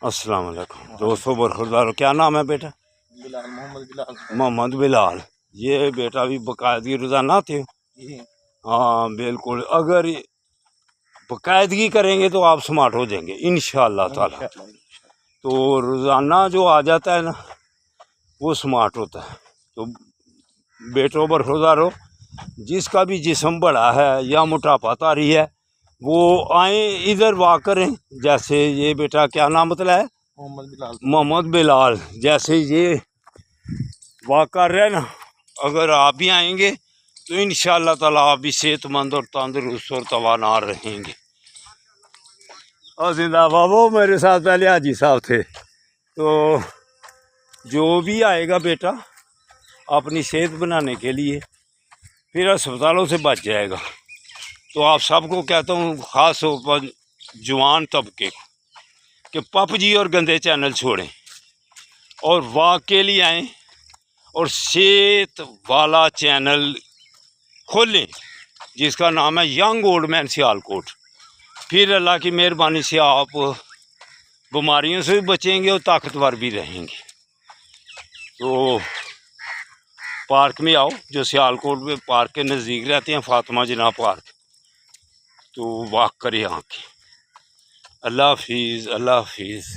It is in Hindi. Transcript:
अस्सलाम वालेकुम दोस्तों, बरखुरदार क्या नाम है बेटा? बिलाल, मोहम्मद बिलाल। मोहम्मद बिलाल। ये बेटा भी बाकायदगी रोज़ाना आते हो? हाँ बिल्कुल, अगर बाकायदगी करेंगे तो आप स्मार्ट हो जाएंगे इंशाअल्लाह ताला। तो रोज़ाना जो आ जाता है ना वो स्मार्ट होता है। तो बेटो बरखुरदारो, जिसका भी जिस्म बड़ा है या मोटापा तारी है वो आए इधर वाक करें। जैसे ये बेटा क्या नाम मतलब है? मोहम्मद बिलाल। मोहम्मद बिलाल। जैसे ये वाक कर रहे हैं ना, अगर आप भी आएंगे तो इंशाअल्लाह ताला आप भी सेहतमंद और तंदुरुस्त और तवाना रहेंगे। और जिंदाबाद। वो मेरे साथ पहले हाजी साहब थे। तो जो भी आएगा बेटा अपनी सेहत बनाने के लिए फिर अस्पतालों से बच जाएगा। तो आप सबको कहता हूँ, ख़ास तौर पर जवान तबके को, कि पबजी और गंदे चैनल छोड़ें और वाक के लिए आएँ और सेहत वाला चैनल खोलें जिसका नाम है यंग ओल्ड मैन सियालकोट। फिर अल्लाह की मेहरबानी से आप बीमारियों से भी बचेंगे और ताकतवर भी रहेंगे। तो पार्क में आओ, जो सियालकोट में पार्क के नज़दीक रहते हैं, फातिमा जिना पार्क, तो वॉक करें आके। अल्लाह हाफिज़, अल्लाह हाफिज़।